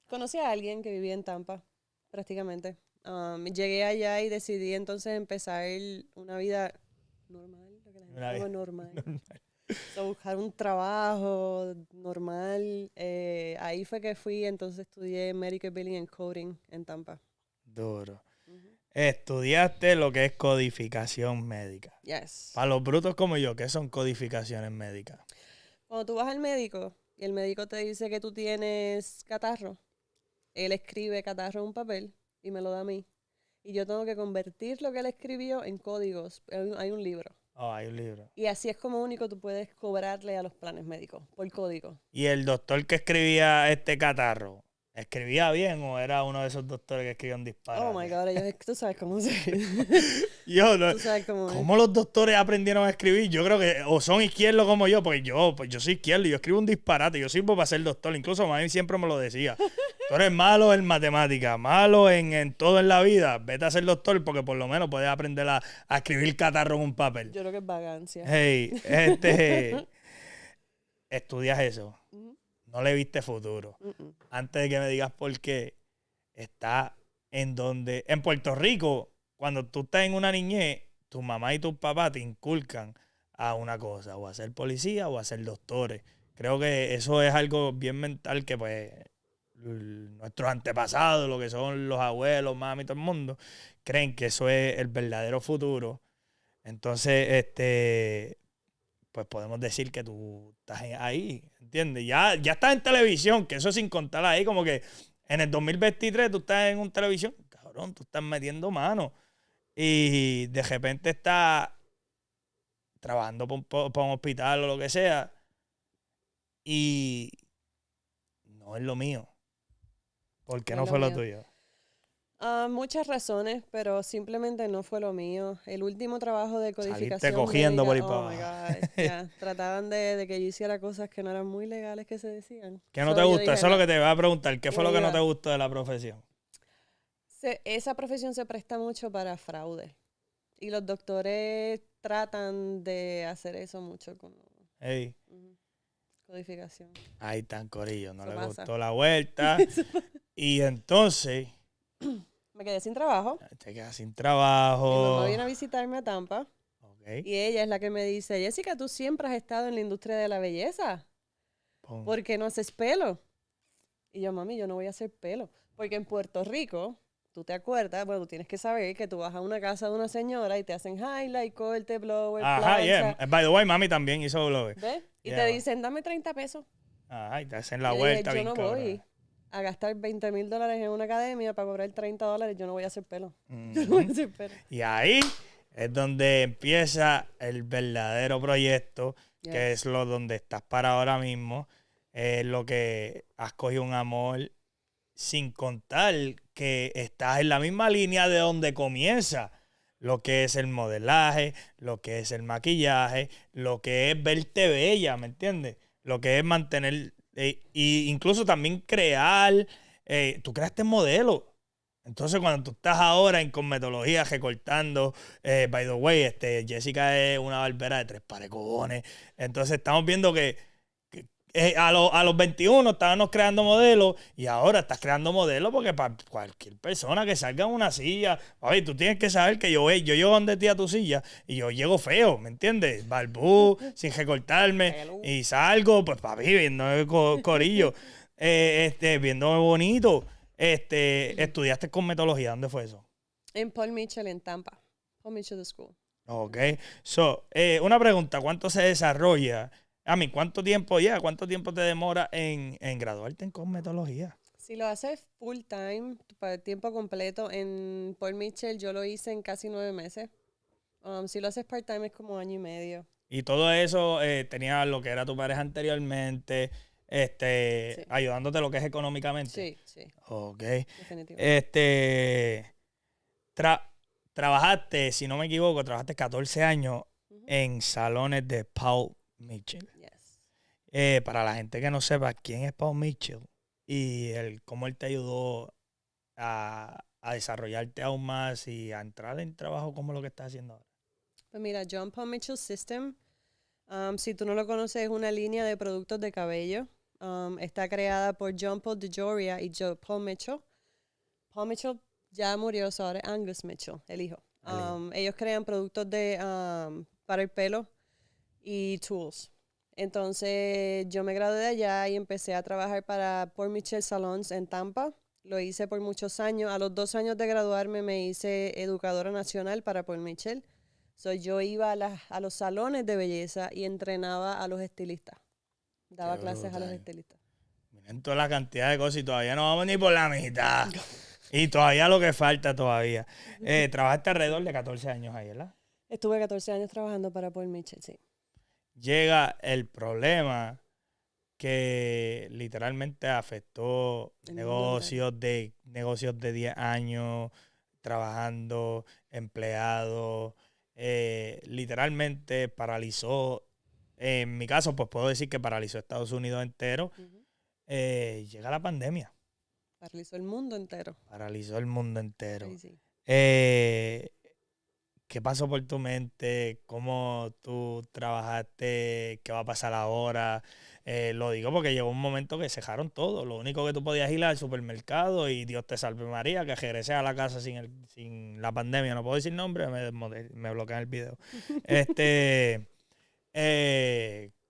Conocí a alguien que vivía en Tampa, prácticamente. Llegué allá y decidí entonces empezar una vida normal, lo que la gente Una llama vida normal. So, buscar un trabajo normal. Ahí fue que fui, entonces estudié Medical Billing and Coding en Tampa. Duro. Ujú. Estudiaste lo que es codificación médica. Yes. Para los brutos como yo, ¿qué son codificaciones médicas? Cuando tú vas al médico y el médico te dice que tú tienes catarro, él escribe catarro en un papel y me lo da a mí. Y yo tengo que convertir lo que él escribió en códigos. Hay un libro. Oh, hay un libro. Y así es como único tú puedes cobrarle a los planes médicos, por código. ¿Y el doctor que escribía este catarro, escribía bien o era uno de esos doctores que escribían disparate? Oh my God, tú sabes cómo se. Yo no, Tú sabes cómo es. ¿cómo los doctores aprendieron a escribir? Yo creo que o son izquierdos como yo, pues yo soy izquierdo y yo escribo un disparate. Yo sirvo para ser doctor. Incluso mami siempre me lo decía. Tú eres malo en matemáticas, malo en todo en la vida. Vete a ser doctor porque por lo menos puedes aprender a escribir catarro en un papel. Yo creo que es vagancia. Hey, estudias eso. Ujú. No le viste futuro. Mm-mm. Antes de que me digas por qué, está en donde... En Puerto Rico, cuando tú estás en una niñez, tu mamá y tus papás te inculcan a una cosa, o a ser policía o a ser doctores. Creo que eso es algo bien mental que pues nuestros antepasados, lo que son los abuelos, mami, todo el mundo, creen que eso es el verdadero futuro. Entonces, pues podemos decir que tú estás ahí, ¿entiendes? Ya estás en televisión, que eso sin contar ahí, como que en el 2023 tú estás en una televisión, cabrón, tú estás metiendo mano y de repente estás trabajando para un hospital o lo que sea y no es lo mío. ¿Por qué No no es fue lo lo mío. tuyo? Muchas razones, pero simplemente no fue lo mío. El último trabajo de codificación Saliste cogiendo por ahí médica, para oh my God, ya. Trataban de que yo hiciera cosas que no eran muy legales que se decían. ¿Qué no So, te yo gustó? dije, Eso es lo no. que te voy a preguntar. ¿Qué Y fue me lo que no iba. te gustó de la profesión? Esa profesión se presta mucho para fraude. Y los doctores tratan de hacer eso mucho con Hey, codificación. ahí tan corillo, no Eso le pasa. gustó la vuelta. Y entonces Me quedé sin trabajo. te quedas sin Mi trabajo. mamá viene a visitarme a Tampa. Ok. Y ella es la que me dice, Jessica, tú siempre has estado en la industria de la belleza. Pum. ¿Por qué no haces pelo? Y yo, mami, yo no voy a hacer pelo. Porque en Puerto Rico, tú te acuerdas, bueno, tú tienes que saber que tú vas a una casa de una señora y te hacen highlight, corte, blower, Ajá, plancha. yeah. By the way, mami también hizo blog. ¿Ves? Y Yeah. te dicen, dame 30 pesos. Ajá, y te hacen la Y yo vuelta dije, bien yo no cabrona. voy a gastar $20,000 en una academia para cobrar $30. Yo no voy a hacer pelo. Ujú. Yo no voy a hacer pelo. Y ahí es donde empieza el verdadero proyecto, que Yes. es lo donde estás para ahora mismo. Es lo que has cogido un amor, sin contar que estás en la misma línea de donde comienza lo que es el modelaje, lo que es el maquillaje, lo que es verte bella, ¿me entiendes? Lo que es mantener, y incluso también crear, tú creaste modelo. Entonces, cuando tú estás ahora en cosmetología recortando, by the way, Jessica es una barbera de 3 pares de cojones. Entonces, estamos viendo que a los 21 estábamos creando modelos y ahora estás creando modelos porque para cualquier persona que salga en una silla, oye, tú tienes que saber que yo llego donde ti a tu silla y yo llego feo, ¿me entiendes? Barbú, sin recortarme Hello. y salgo, pues papi, viendo el corillo, viéndome bonito. Estudiaste cosmetología, ¿dónde fue eso? En Paul Mitchell, en Tampa. Paul Mitchell The School. Ok. So, una pregunta, ¿cuánto se desarrolla? ¿Cuánto tiempo te demora en graduarte en cosmetología? Si lo haces full time, para tiempo completo, en Paul Mitchell yo lo hice en casi 9 meses. Si lo haces part time es como 1 año y medio. Y todo eso tenía lo que era tu pareja anteriormente, Sí. ayudándote lo que es económicamente. Sí, sí, Ok. definitivamente. Trabajaste, si no me equivoco, trabajaste 14 años en salones de Paul Mitchell. Yes. Para la gente que no sepa quién es Paul Mitchell y cómo él te ayudó a desarrollarte aún más y a entrar en trabajo como lo que estás haciendo ahora. Pues mira, John Paul Mitchell System, si tú no lo conoces, es una línea de productos de cabello. Está creada por John Paul DeJoria y Joe Paul Mitchell. Paul Mitchell ya murió, so ahora es Angus Mitchell, el hijo. Ellos crean productos para el pelo y tools. Entonces yo me gradué de allá y empecé a trabajar para Paul Mitchell Salons en Tampa. Lo hice por muchos años. A los 2 años de graduarme me hice educadora nacional para Paul Mitchell. So, yo iba a los salones de belleza y entrenaba a los estilistas. Daba Qué clases a los brutal. estilistas. Miren toda la cantidad de cosas y todavía no vamos ni por la mitad. Y todavía lo que falta todavía. Trabajaste alrededor de 14 años ahí, ¿verdad? Estuve 14 años trabajando para Paul Mitchell, sí. Llega el problema que literalmente afectó El mundo negocios de 10 años, trabajando, empleados, literalmente paralizó, en mi caso, pues puedo decir que paralizó Estados Unidos entero. Llega la pandemia. Paralizó el mundo entero. Paralizó el mundo entero. Crazy. ¿Qué pasó por tu mente? ¿Cómo tú trabajaste? ¿Qué va a pasar ahora? Lo digo porque llegó un momento que cejaron todo. Lo único que tú podías ir al supermercado y Dios te salve María, que regresé a la casa sin la pandemia. No puedo decir nombre, me bloquean el video.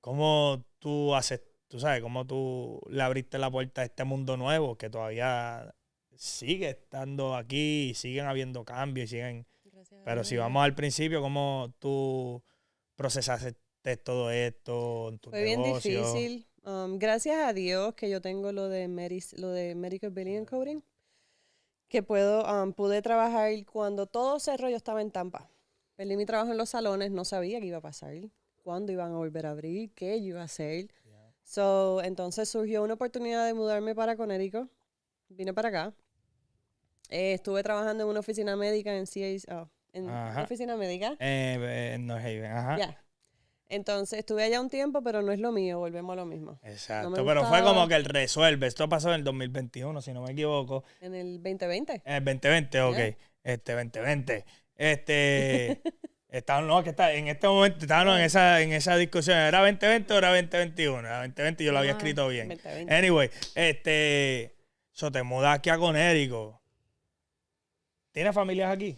¿Cómo tú haces, tú sabes, cómo tú le abriste la puerta a este mundo nuevo que todavía sigue estando aquí y siguen habiendo cambios y siguen... Gracias a Pero Dios. si vamos al principio, ¿cómo tú procesaste todo esto en tus Fue bien negocios? difícil. Gracias a Dios que yo tengo lo de Medical Billing and Coding, que pude trabajar cuando todo cerró. Yo estaba en Tampa. Perdí mi trabajo en los salones, no sabía qué iba a pasar, cuándo iban a volver a abrir, qué yo iba a hacer. So, entonces surgió una oportunidad de mudarme para Connecticut. Vine para acá. Estuve trabajando en una oficina médica en una oficina médica. En North Haven, ajá. Ya. Entonces estuve allá un tiempo, pero no es lo mío, volvemos a lo mismo. Exacto, No me pero fue gustaba. como que el resuelve. Esto pasó en el 2021, si no me equivoco. En el 2020. En el 2020, ok. Yeah. 2020. No, en este momento estábamos en esa discusión. ¿Era 2020 o era 2021? Era 2020 y yo lo había escrito bien. 2020. Anyway, te mudas aquí a Connecticut. ¿Tienes familias aquí?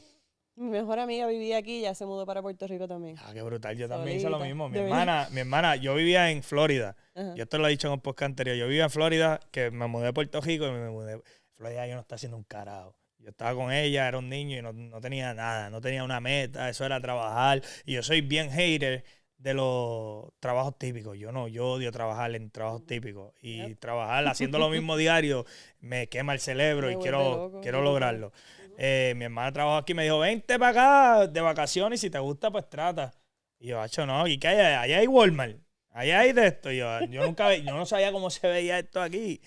Mi mejor amiga vivía aquí y ya se mudó para Puerto Rico también. Ah, qué brutal. Yo también hice lo Solita. mismo. Mi ¿De verdad? hermana, yo vivía en Florida. Ajá. Yo te lo he dicho en un podcast anterior. Yo vivía en Florida, que me mudé a Puerto Rico y me mudé. Florida yo no estaba haciendo un carajo. Yo estaba con ella, era un niño y no tenía nada. No tenía una meta, eso era trabajar. Y yo soy bien hater de los trabajos típicos. Yo odio trabajar en trabajos típicos. Y trabajar haciendo lo mismo diario me quema el cerebro Me y vuelve loco, quiero yo lograrlo. Mi hermana trabajó aquí y me dijo, vente para acá de vacaciones y si te gusta, pues trata. Y yo, hacho, no, ¿y qué hay? Allá hay Walmart. Allá hay de esto. Yo no sabía cómo se veía esto aquí.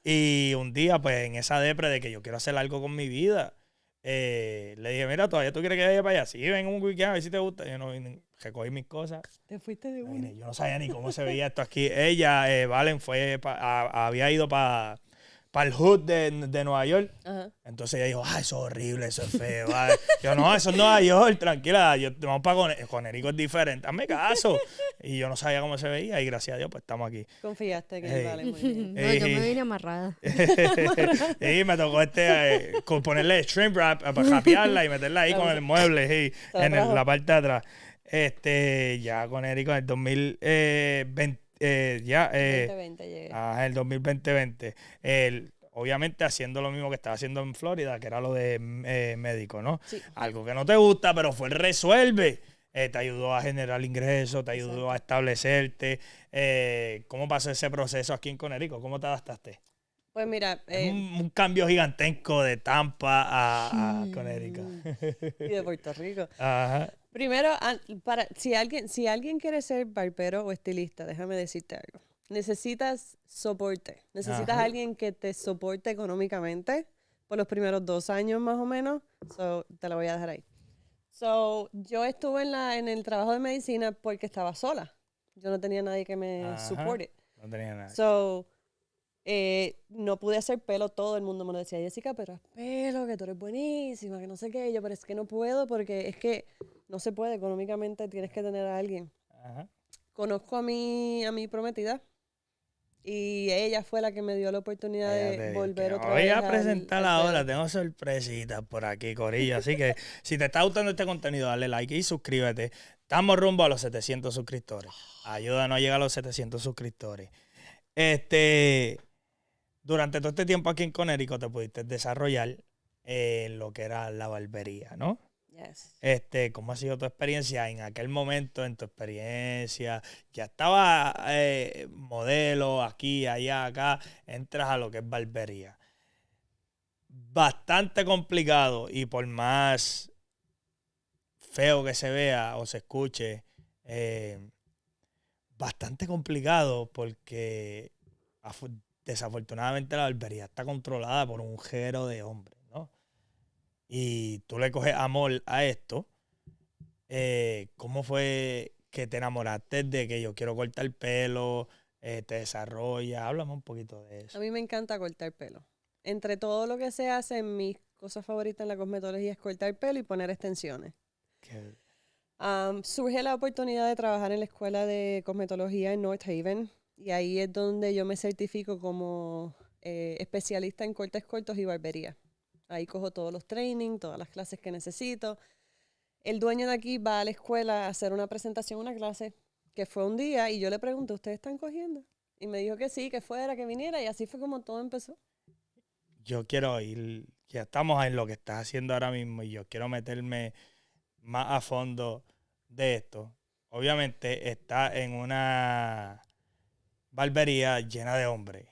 Y un día, pues, en esa depre de que yo quiero hacer algo con mi vida, le dije, mira, ¿todavía tú quieres que vaya para allá? Sí, ven un weekend a ver si te gusta. Yo no vine, recogí mis cosas. Te fuiste de una. Yo no sabía ni cómo se veía esto aquí. Ella, Valen, había ido para el hood de Nueva York. Ajá. Entonces ella dijo, eso es horrible, eso es feo. Ay. Yo, no, eso es Nueva York, tranquila. Vamos para Connecticut es diferente. Hazme caso. Y yo no sabía cómo se veía y gracias a Dios, pues estamos aquí. Confiaste que Hey. vale muy bien. No, yo me vine amarrada. Y me tocó ponerle shrimp wrap para japearla y meterla ahí con el mueble en la parte de atrás. Ya con Eric en el 2020. 2020 llegué. El 2020. Obviamente haciendo lo mismo que estaba haciendo en Florida, que era lo de médico, ¿no? Sí. Algo que no te gusta, pero fue el resuelve. Te ayudó a generar ingresos, te ayudó Exacto. a establecerte. ¿Cómo pasó ese proceso aquí en Connecticut? ¿Cómo te adaptaste? Pues mira, Es un cambio gigantesco de Tampa a Connecticut. y de Puerto Rico. Ajá. Primero, si alguien quiere ser barbero o estilista, déjame decirte algo. Necesitas soporte. Necesitas Ajá. alguien que te soporte económicamente por los primeros 2 años más o menos. So, te la voy a dejar ahí. So, yo estuve en el trabajo de medicina porque estaba sola. Yo no tenía nadie que me Ajá. soporte. No tenía nada. So, no pude hacer pelo. Todo el mundo me lo decía, Jessica, pero haz pelo, que tú eres buenísima, que no sé qué. Yo, pero es que no puedo porque es que no se puede. Económicamente tienes que tener a alguien. Ajá. Conozco a mi prometida y ella fue la que me dio la oportunidad de volver otra Voy vez a presentar al ahora, pelo. tengo sorpresitas por aquí, Corillo. Así que si te está gustando este contenido, dale like y suscríbete. Estamos rumbo a los 700 suscriptores. Ayúdanos a llegar a los 700 suscriptores. Durante todo este tiempo aquí en Conérico te pudiste desarrollar lo que era la barbería, ¿no? Yes. ¿Cómo ha sido tu experiencia en aquel momento, en tu experiencia? Ya estaba modelo aquí, allá, acá, entras a lo que es barbería. Bastante complicado y por más feo que se vea o se escuche, bastante complicado porque desafortunadamente la barbería está controlada por un género de hombres, ¿no? Y tú le coges amor a esto. ¿Cómo fue que te enamoraste de que yo quiero cortar el pelo? ¿Te desarrolla? Háblame un poquito de A eso. mí me encanta cortar pelo. Entre todo lo que se hace, mis cosas favoritas en la cosmetología es cortar pelo y poner extensiones. Que- Surge la oportunidad de trabajar en la escuela de cosmetología en North Haven y ahí es donde yo me certifico como especialista en cortes cortos y barbería. Ahí cojo todos los trainings, todas las clases que necesito. El dueño de aquí va a la escuela a hacer una presentación, una clase, que fue un día y yo le pregunté, ¿ustedes están cogiendo? Y me dijo que sí, que fuera, que viniera y así fue como todo empezó. Yo quiero ir, ya estamos en lo que estás haciendo ahora mismo y yo quiero meterme más a fondo de esto. Obviamente está en una barbería llena de hombres.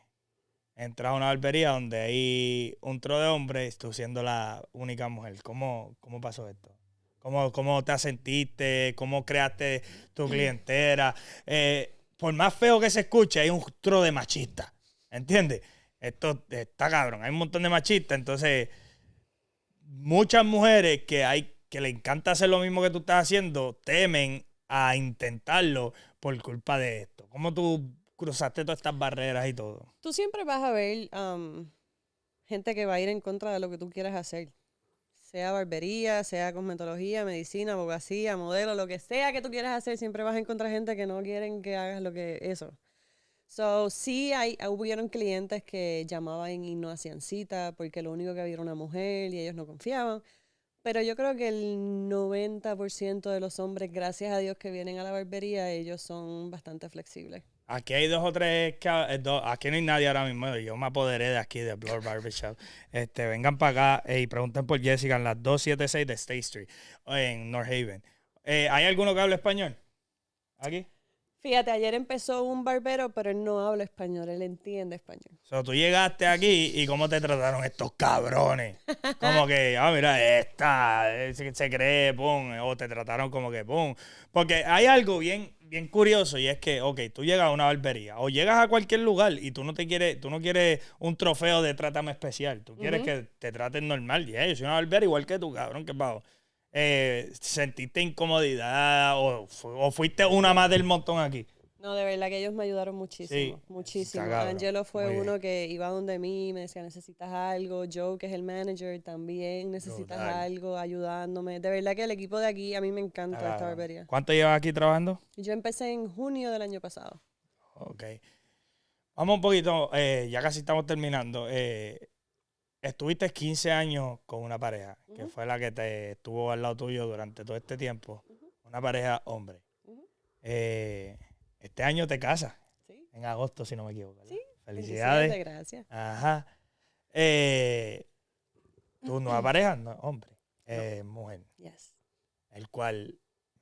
Entras a una barbería donde hay un tro de hombres, tú siendo la única mujer. ¿Cómo pasó esto? ¿Cómo te sentiste? ¿Cómo creaste tu clientela? Por más feo que se escuche, hay un tro de machistas. ¿Entiendes? Esto está cabrón. Hay un montón de machistas. Entonces, muchas mujeres que le encanta hacer lo mismo que tú estás haciendo, temen a intentarlo por culpa de esto. ¿Cómo tú cruzaste todas estas barreras y todo? Tú siempre vas a ver gente que va a ir en contra de lo que tú quieras hacer. Sea barbería, sea cosmetología, medicina, abogacía, modelo, lo que sea que tú quieras hacer, siempre vas a encontrar gente que no quieren que hagas lo que eso. So, sí, hubieron clientes que llamaban y no hacían cita porque lo único que había era una mujer y ellos no confiaban. Pero yo creo que el 90% de los hombres, gracias a Dios que vienen a la barbería, ellos son bastante flexibles. Aquí hay dos o tres, aquí no hay nadie ahora mismo. Yo me apoderé de aquí, de Blur Barbershop. Vengan para acá y pregunten por Jessica en las 276 de State Street, en North Haven. ¿Hay alguno que hable español? ¿Aquí? Fíjate, ayer empezó un barbero, pero él no habla español, él entiende español. So, tú llegaste aquí y ¿cómo te trataron estos cabrones? Como que, mira, se cree, pum, o te trataron como que, pum. Porque hay algo bien curioso y es que, ok, tú llegas a una barbería o llegas a cualquier lugar y tú no quieres un trofeo de trátame especial. Tú quieres que te traten normal. Y yo soy una barbería igual que tú, cabrón, ¿qué pavo? ¿Sentiste incomodidad o fuiste una más del montón aquí? No, de verdad que ellos me ayudaron muchísimo, Sí, muchísimo. está cabrón. Angelo fue Muy bien. uno que iba donde mí, me decía, necesitas algo. Joe, que es el manager, también necesitas Brutal. algo, ayudándome. De verdad que el equipo de aquí, a mí me Está encanta esta cabrón. barbería. ¿Cuánto llevas aquí trabajando? Yo empecé en junio del año pasado. Ok. Vamos un poquito, ya casi estamos terminando. Estuviste 15 años con una pareja, que Ujú, fue la que te estuvo al lado tuyo durante todo este tiempo. ujú, Una pareja hombre. ujú. Este año te casas, Sí, en agosto, si no me equivoco, ¿verdad? sí. 27, Felicidades. gracias. Ajá. Tu nueva pareja, no, hombre, No, mujer, yes. el cual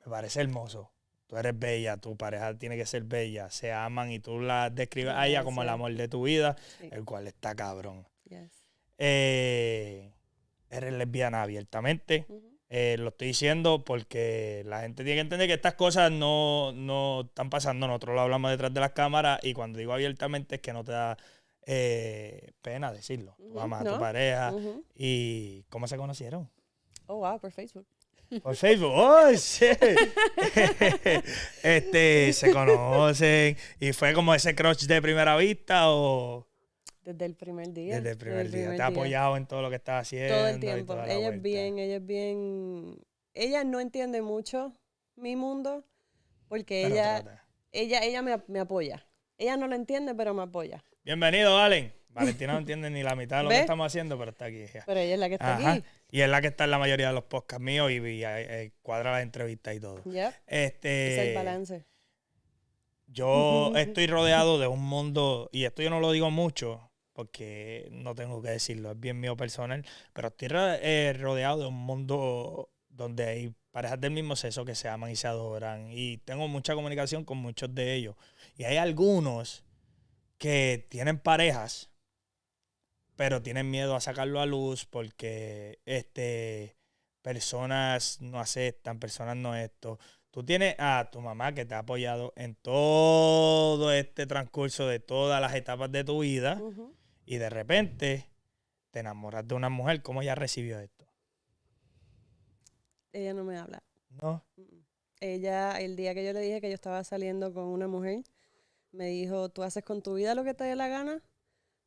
me parece hermoso. Tú eres bella, tu pareja tiene que ser bella, se aman y tú la describes a ella como el Gracias. amor de tu vida, Sí, el cual está cabrón. yes. Eres lesbiana abiertamente. Ujú. Lo estoy diciendo porque la gente tiene que entender que estas cosas no están pasando. Nosotros lo hablamos detrás de las cámaras y cuando digo abiertamente es que no te da pena decirlo. Tú Ujú, amas a tu ¿no? pareja Ujú. y ¿cómo se conocieron? Oh, wow, por Facebook. Por Facebook. ¡Oh, shit! ¿Se conocen? ¿Y fue como ese crush de primera vista o...? Desde el primer día. Desde el primer día. ¿Te ha apoyado en todo lo que estás haciendo? Todo el y tiempo. toda la Ella es vuelta? bien. Ella no entiende mucho mi mundo porque Pero ella trata. me apoya. Ella no lo entiende, pero me apoya. Bienvenido, Valen. Valentina no entiende ni la mitad de lo que ¿Ves? estamos haciendo, pero está aquí. Pero ella es la que está Ajá. aquí. Y es la que está en la mayoría de los podcasts míos y cuadra las entrevistas y todo. Yep. Ese es el balance. Yo estoy rodeado de un mundo, y esto yo no lo digo mucho, porque no tengo que decirlo, es bien mío personal, pero estoy rodeado de un mundo donde hay parejas del mismo sexo que se aman y se adoran, y tengo mucha comunicación con muchos de ellos. Y hay algunos que tienen parejas, pero tienen miedo a sacarlo a luz porque personas no aceptan, personas no esto. Tú tienes a tu mamá que te ha apoyado en todo este transcurso de todas las etapas de tu vida y de repente te enamoras de una mujer. ¿Cómo ella recibió esto? Ella no me habla. ¿No? Ella, el día que yo le dije que yo estaba saliendo con una mujer, me dijo, tú haces con tu vida lo que te dé la gana,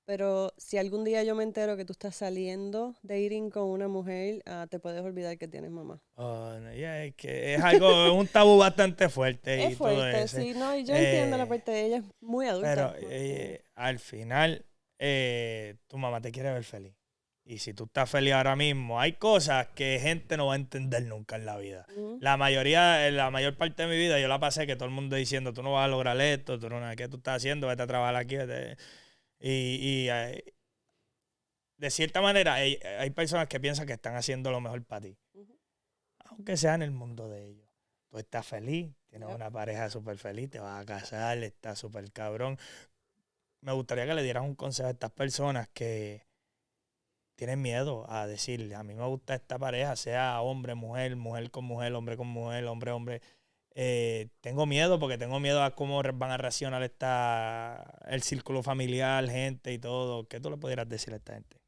pero si algún día yo me entero que tú estás saliendo dating con una mujer, te puedes olvidar que tienes mamá. Oh, no, es que es algo, es un tabú bastante fuerte. Es y todo fuerte, eso. sí, no, y yo entiendo la parte de ella, es muy adulta. Pero al final, tu mamá te quiere ver feliz. Y si tú estás feliz ahora mismo, hay cosas que gente no va a entender nunca en la vida. La mayor parte de mi vida yo la pasé que todo el mundo diciendo, tú no vas a lograr esto, tú no, ¿qué tú estás haciendo? Vete a trabajar aquí. De cierta manera, hay personas que piensan que están haciendo lo mejor para ti. Aunque sea en el mundo de ellos. Tú estás feliz, tienes una pareja súper feliz, te vas a casar, estás súper cabrón. Me gustaría que le dieras un consejo a estas personas que tienen miedo a decirle, a mí me gusta esta pareja, sea hombre, mujer, mujer con mujer, hombre, hombre, hombre. Tengo miedo porque tengo miedo a cómo van a reaccionar el círculo familiar, gente y todo. ¿Qué tú le pudieras decir a esta gente?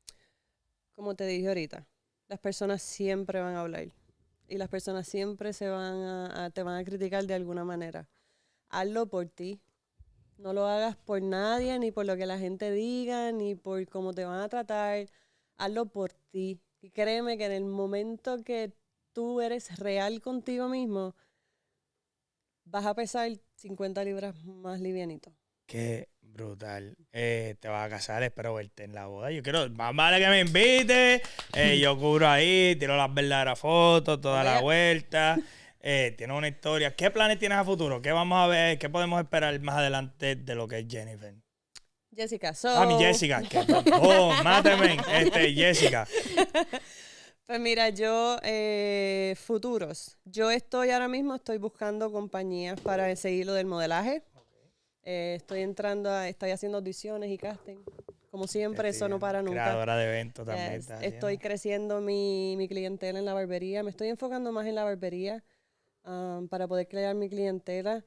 Como te dije ahorita, las personas siempre van a hablar y las personas siempre te van a criticar de alguna manera. Hazlo por ti. No lo hagas por nadie, ni por lo que la gente diga, ni por cómo te van a tratar. Hazlo por ti. Y créeme que en el momento que tú eres real contigo mismo, vas a pesar 50 libras más livianito. Qué brutal. Te vas a casar, espero verte en la boda. Yo quiero, más vale que me invite. Yo cubro ahí, tiro las verdaderas fotos, toda la vuelta. Tiene una historia. ¿Qué planes tienes a futuro? ¿Qué vamos a ver? ¿Qué podemos esperar más adelante de lo que es Jennifer? Jessica, mi Jessica. Máteme. Jessica. Pues mira, yo, futuros. Yo ahora mismo estoy buscando compañías para seguir lo del modelaje. Estoy haciendo audiciones y casting. Como siempre, eso no para nunca. Creadora de eventos también. Estoy creciendo mi clientela en la barbería. Me estoy enfocando más en la barbería para poder crear mi clientela.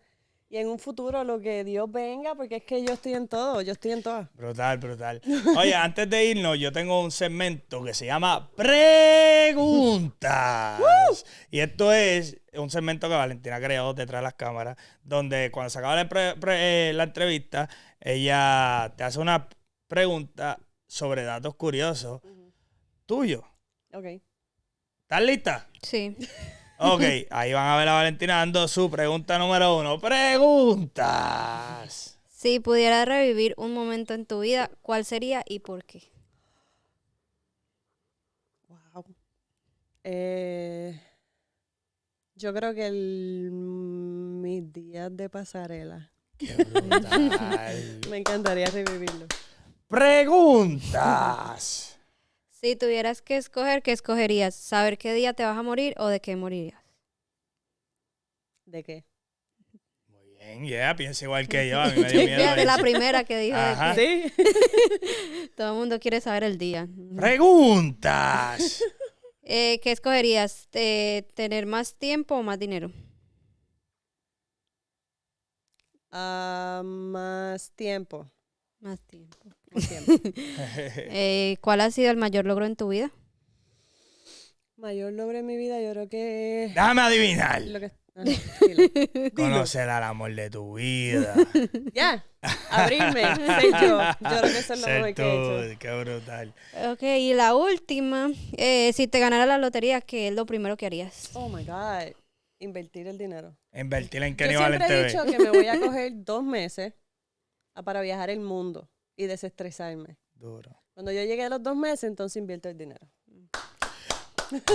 Y en un futuro lo que Dios venga, porque es que yo estoy en todo, yo estoy en todas. Brutal. Oye, antes de irnos, yo tengo un segmento que se llama Preguntas. Y esto es un segmento que Valentina creó detrás de las cámaras, donde cuando se acaba la entrevista, ella te hace una pregunta sobre datos curiosos tuyos. Ok. ¿Estás lista? Sí. Ok, ahí van a ver a Valentina dando su pregunta número 1. Preguntas. Si pudieras revivir un momento en tu vida, ¿cuál sería y por qué? Wow. Yo creo que mis días de pasarela. Qué brutal. Me encantaría revivirlo. Preguntas. Si tuvieras que escoger, ¿qué escogerías? ¿Saber qué día te vas a morir o de qué morirías? ¿De qué? Muy bien, piensa igual que yo. A mí me dio miedo. Fíjate la primera que dijo. Ajá. ¿Sí? Todo el mundo quiere saber el día. Preguntas. ¿Qué escogerías? ¿Tener más tiempo o más dinero? Más tiempo. Más tiempo. Más tiempo. ¿Cuál ha sido el mayor logro en tu vida? Mayor logro en mi vida, yo creo que... Déjame adivinar. Lo que... dilo. Conocer al amor de tu vida. Ya, abrirme, ser yo. Yo creo que eso es lo Ser mejor que he hecho. tú, qué brutal. Ok, y la última, si te ganara la lotería, ¿qué es lo primero que harías? Oh my God. Invertir el dinero. Invertir en Yo Kenny Valen siempre he TV. dicho que me voy a coger 2 meses para viajar el mundo y desestresarme. Duro. Cuando yo llegue a los 2 meses, entonces invierto el dinero.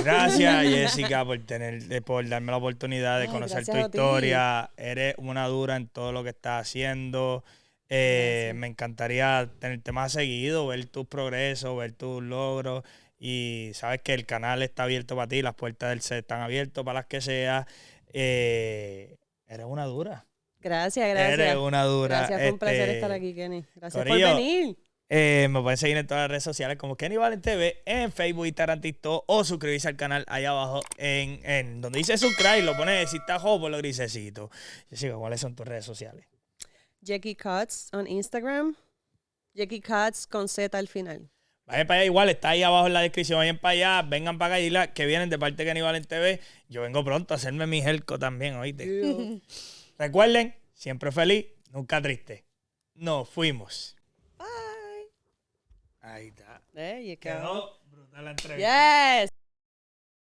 Gracias, Jessica, por darme la oportunidad de Ay, conocer tu gracias a ti. historia. Eres una dura en todo lo que estás haciendo. Gracias. Me encantaría tenerte más seguido, ver tus progresos, ver tus logros. Y sabes que el canal está abierto para ti, las puertas del set están abiertas para las que sea. Eres una dura. Gracias. Eres una dura. Gracias, fue un placer estar aquí, Kenny. Gracias Corillo, por venir. me pueden seguir en todas las redes sociales como Kenny Valen TV, en Facebook, Instagram, TikTok, o suscribirse al canal ahí abajo en donde dice subscribe, lo pones, si está joven, por los grisecitos. Jessica, ¿cuáles son tus redes sociales? Jackie Cuts on Instagram. Jackie Cuts con Z al final. Vayan para allá, igual está ahí abajo en la descripción, vayan para allá, vengan para acá y dile que vienen de parte de Kenny Valen TV. Yo vengo pronto a hacerme mi helco también, ¿oíste? Recuerden, siempre feliz, nunca triste. Nos fuimos. Bye. Ahí está. There you go. Quedó brutal la entrevista. Yes.